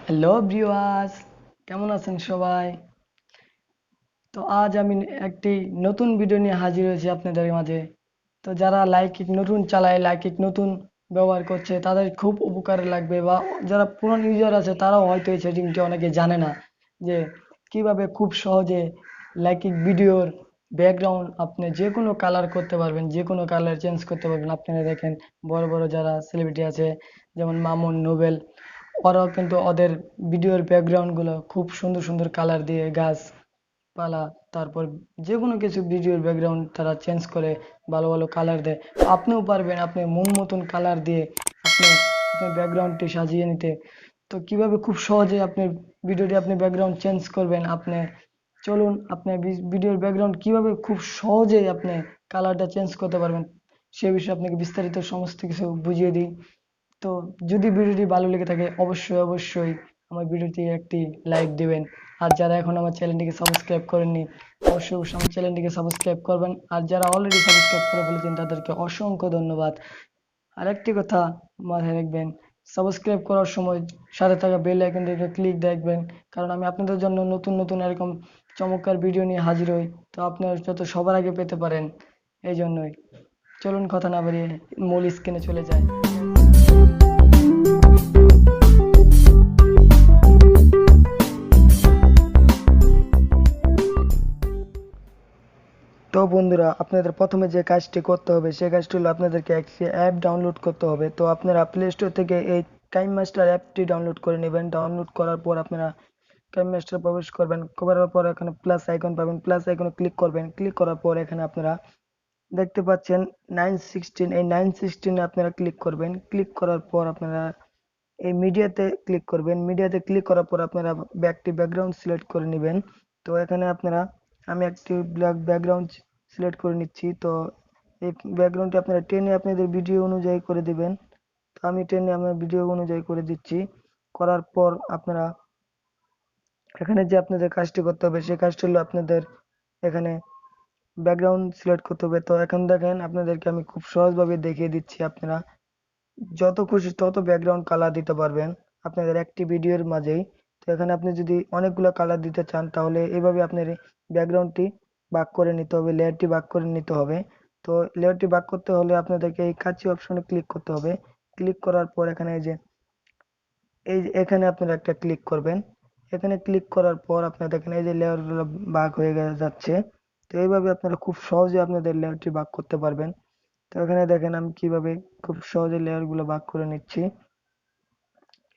Hello viewers, কেমন আছেন সবাই? তো আজ আমি একটি নতুন ভিডিও নিয়ে হাজির হয়েছি আপনাদের মাঝে। তো যারা লাইকিক নতুন চালায়, লাইকিক নতুন ব্যবহার করছে তাদের খুব উপকারে লাগবে, বা যারা পুরান ইউজার আছে তারাও হয়তো এই সেটিংটি অনেকে জানে না যে কিভাবে খুব সহজে লাইকিক ভিডিওর ব্যাকগ্রাউন্ড আপনি যে কোনো কালার করতে পারবেন, যে কোনো কালার চেঞ্জ করতে পারবেন। আপনারা দেখেন বড় বড় যারা সেলিব্রিটি আছে যেমন মামুন, নোবেল, ওরাও কিন্তু ওদের ভিডিওর ব্যাকগ্রাউন্ড গুলো খুব সুন্দর সুন্দর কালার দিয়ে গাছপালা, তারপর যে কোনো কিছু ভিডিওর ব্যাকগ্রাউন্ড তারা চেঞ্জ করে ভালো ভালো কালার দেয়। আপনিও পারবেন আপনি মন মতন কালার দিয়ে আপনি আপনার ব্যাকগ্রাউন্ডটি সাজিয়ে নিতে। তো কিভাবে খুব সহজে আপনার ভিডিওটি আপনি ব্যাকগ্রাউন্ড চেঞ্জ করবেন, আপনি চলুন আপনার ভিডিওর ব্যাকগ্রাউন্ড কিভাবে খুব সহজেই আপনি কালারটা চেঞ্জ করতে পারবেন সে বিষয়ে আপনাকে বিস্তারিত সমস্ত কিছু বুঝিয়ে দিই। তো যদি ভিডিওটি ভালো লেগে থাকে অবশ্যই অবশ্যই আমার ভিডিওটি একটি লাইক দিবেন। আর যারা এখন আমার চ্যানেলটিকে সাবস্ক্রাইব করেননি অবশ্যই অবশ্যই আমার চ্যানেলটিকে সাবস্ক্রাইব করবেন। আর যারা অলরেডি সাবস্ক্রাইব করে ফেলেছেন তাদেরকে অসংখ্য ধন্যবাদ। আরেকটি কথা মাথায় রাখবেন, সাবস্ক্রাইব করার সময় সাথে থাকা বেল আইকনটিকে ক্লিক রাখবেন, কারণ আমি আপনাদের জন্য নতুন নতুন এরকম চমৎকার ভিডিও নিয়ে হাজির হই, তো আপনারা যত সবার আগে পেতে পারেন এই জন্যই। চলুন কথা না বাড়িয়ে মূল স্ক্রিনে চলে যায়। তো বন্ধুরা, আপনাদের প্রথমে যে কাজটি করতে হবে সেই কাজটি হলো আপনাদেরকে একটি অ্যাপ ডাউনলোড করতে হবে। তো আপনারা প্লে স্টোর থেকে এই টাইম মাস্টার অ্যাপটি ডাউনলোড করে নেবেন। ডাউনলোড করার পর আপনারা টাইম মাস্টার প্রবেশ করবেন, করার পর এখানে প্লাস আইকন পাবেন, প্লাস আইকনে ক্লিক করবেন। ক্লিক করার পর এখানে আপনারা দেখতে পাচ্ছেন 916, এই 916 আপনারা ক্লিক করবেন। ক্লিক করার পর আপনারা এই মিডিয়াতে ক্লিক করবেন। মিডিয়াতে ক্লিক করার পর আপনারা একটি ব্যাকগ্রাউন্ড সিলেক্ট করে নেবেন। তো এখানে আপনারা আমি একটি ব্ল্যাক ব্যাকগ্রাউন্ড সিলেক্ট করে নিচ্ছি। তো এই ব্যাকগ্রাউন্ডটি আপনারা টেনে আপনাদের ভিডিও অনুযায়ী করে দিবেন। তো আমি টেনে আমার ভিডিও অনুযায়ী করে দিচ্ছি। করার পর আপনারা এখানে যে আপনাদের কাজটি করতে হবে সেই কাজটি হলো আপনাদের এখানে ব্যাকগ্রাউন্ড সিলেক্ট করতে হবে। তো এখন দেখেন আপনাদেরকে আমি খুব সহজভাবে দেখিয়ে দিচ্ছি। আপনারা যত খুশি তত ব্যাকগ্রাউন্ড কালার দিতে পারবেন আপনাদের একটি ভিডিওর মাঝেই। তো এখানে আপনি যদি অনেকগুলো কালার দিতে চান তাহলে এইভাবে আপনার ব্যাকগ্রাউন্ডটি ভাগ করে নিতে হবে, লেয়ারটি ভাগ করে নিতে হবে। তো লেয়ারটি ভাগ করতে হলে আপনাদেরকে এই কাঁচি অপশনে ক্লিক করতে হবে। ক্লিক করার পর এখানে এখানে আপনারা একটা ক্লিক করবেন। এখানে ক্লিক করার পর আপনারা দেখেন এই যে লেয়ারগুলো ভাগ হয়ে যাচ্ছে। তো এইভাবে আপনারা খুব সহজে আপনাদের লেয়ারটি ভাগ করতে পারবেন। তো এখানে দেখেন আমি কিভাবে খুব সহজে লেয়ার গুলো ভাগ করে নিচ্ছি।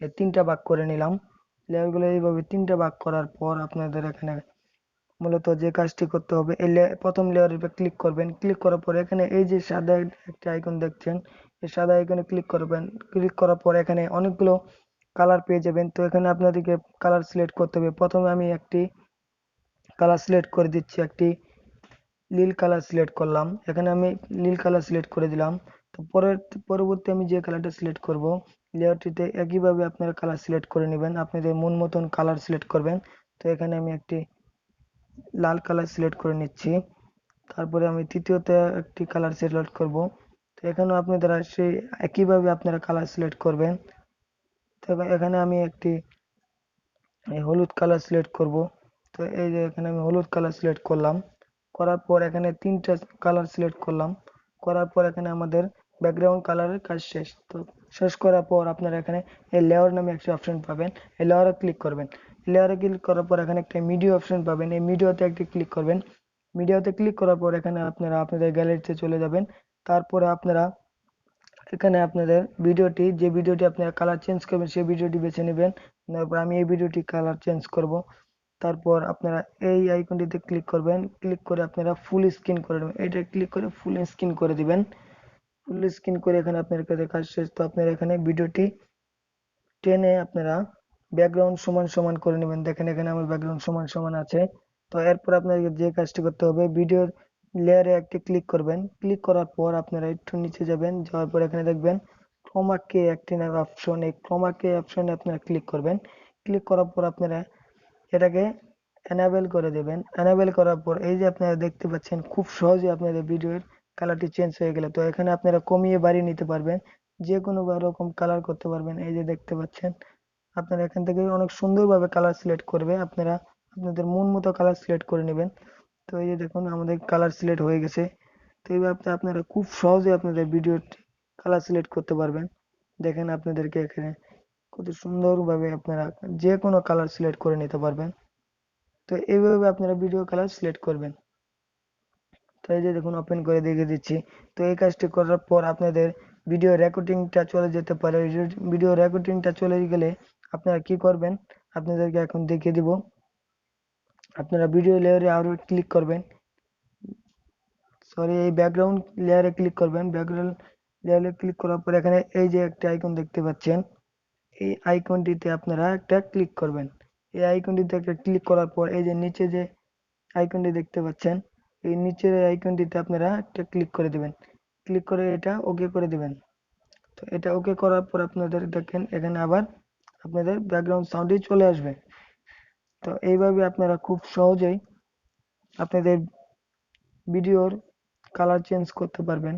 এই তিনটা ভাগ করে নিলাম। লেয়ার গুলো এইভাবে তিনটা ভাগ করার পর আপনাদের এখানে মূলত যে কাজটি করতে হবে এই প্রথম লেয়ারের উপর ক্লিক করবেন। ক্লিক করার পর এখানে এই যে সাদা একটা আইকন দেখছেন, এই সাদা আইকনে ক্লিক করবেন। ক্লিক করার পর এখানে অনেকগুলো কালার পেয়ে যাবেন। তো এখানে আপনাদেরকে কালার সিলেক্ট করতে হবে। প্রথমে আমি একটি কালার সিলেক্ট করে দিচ্ছি, একটি নীল কালার সিলেক্ট করলাম। এখানে আমি নীল কালার সিলেক্ট করে দিলাম। তো পরবর্তী আমি যে কালারটা সিলেক্ট করব লেয়ারটিতে একইভাবে আপনারা কালার সিলেক্ট করে নেবেন, আপনাদের মন মতন কালার সিলেক্ট করবেন। তো এখানে আমি একটি লাল কালার সিলেক্ট করে নিচ্ছি। তারপরে আমি তৃতীয়তে একটি কালার সিলেক্ট করব। তো এখানেও আপনারা সেই একইভাবে আপনারা কালার সিলেক্ট করবেন। তো এখানে আমি একটি হলুদ কালার সিলেক্ট করব। তো এই যে এখানে আমি হলুদ কালার সিলেক্ট করলাম। করার পর এখানে তিনটা কালার সিলেক্ট করলাম। করার পর এখানে আমাদের ব্যাকগ্রাউন্ড কালারের কাজ শেষ। তো শেষ করার পর আপনারা এখানে এই লেয়ার নামে একটা অপশন পাবেন, এই লেয়ারে ক্লিক করবেন। লেয়ারে ক্লিক করার পর এখানে একটা মিডিয়া অপশন পাবেন, এই মিডিয়াতে একটি ক্লিক করবেন। মিডিয়াতে ক্লিক করার পর এখানে আপনারা আপনাদের গ্যালারিতে চলে যাবেন। তারপরে আপনারা এখানে আপনাদের যে ভিডিওটি আপনারা কালার চেঞ্জ করবেন সেই ভিডিওটি বেছে নেবেন। তারপর আমি এই ভিডিওটি কালার চেঞ্জ করব। তারপর আপনারা এই আইকনটিতে ক্লিক করবেন। ক্লিক করে আপনারা ফুল স্ক্রিন করে নেবেন, এটা ক্লিক করে ফুল স্ক্রিন করে দিবেন। ফুল স্ক্রিন করে এখানে আপনার কাছে কাজ শেষ। তো আপনারা এখানে ভিডিওটি টেনে আপনারা ব্যাকগ্রাউন্ড সমান সমান করে নেবেন। দেখেন এখানে আমার ব্যাকগ্রাউন্ড সমান সমান আছে। তো এরপর আপনাদের যে কাজটি করতে হবে ভিডিওর লেয়ারে একটি ক্লিক করবেন। ক্লিক করার পর আপনারা একটু নিচে যাবেন, যাওয়ার পর এখানে দেখবেন ক্রোমা কে একটি অপশন, এই ক্রোমা কে অপশনে আপনারা ক্লিক করবেন। ক্লিক করার পর আপনারা এটাকে এনেবল করে দেবেন। এনেবল করার পর এই যে আপনারা দেখতে পাচ্ছেন খুব সহজে আপনাদের ভিডিওর কালারটি চেঞ্জ হয়ে গেল। তো এখানে আপনারা কমিয়ে বাড়িয়ে নিতে পারবেন, যে কোনো রকম কালার করতে পারবেন। এই যে দেখতে পাচ্ছেন আপনারা এখান থেকে অনেক সুন্দরভাবে কালার সিলেক্ট করবে, আপনারা আপনাদের মন মতো কালার সিলেক্ট করে নেবেন। তো এই যে দেখুন আমাদের কালার সিলেক্ট হয়ে গেছে। তো এইভাবে আপনারা খুব সহজে আপনাদের ভিডিওর কালার সিলেক্ট করতে পারবেন। দেখেন আপনাদেরকে এখানে কত সুন্দরভাবে আপনারা যে কোনো কালার সিলেক্ট করে নিতে পারবেন। তো এইভাবে আপনারা ভিডিও কালার সিলেক্ট করবেন। তো এই যে দেখুন ওপেন করে দেখিয়ে দিচ্ছি। তো এই কাজটি করার পর আপনাদের ভিডিও রেকর্ডিংটা চলে যেতে পারে। ভিডিও রেকর্ডিংটা চলে গেলে আপনারা কি করবেন, আপনাদেরকে এখন দেখিয়ে দিব। আপনারা ভিডিও লেয়ারে আরো ক্লিক করবেন, সরি এই ব্যাকগ্রাউন্ড লেয়ারে ক্লিক করবেন। ব্যাকগ্রাউন্ড লেয়ারে ক্লিক করার পর এখানে এই যে একটা আইকন দেখতে পাচ্ছেন, এই আইকনটিতে আপনারা একটা ক্লিক করবেন। এই আইকনটিতে একটা ক্লিক করার পর এই যে নিচে যে আইকনটি দেখতে পাচ্ছেন, এই নিচের আইকনটিতে আপনারা একটা ক্লিক করে দিবেন। ক্লিক করে এটা ওকে করে দিবেন। তো এটা ওকে করার পর আপনাদের দেখেন এখানে আবার আপনাদের ব্যাকগ্রাউন্ড সাউন্ডই চলে আসবে। তো এইভাবে আপনারা খুব সহজেই আপনাদের ভিডিওর কালার চেঞ্জ করতে পারবেন।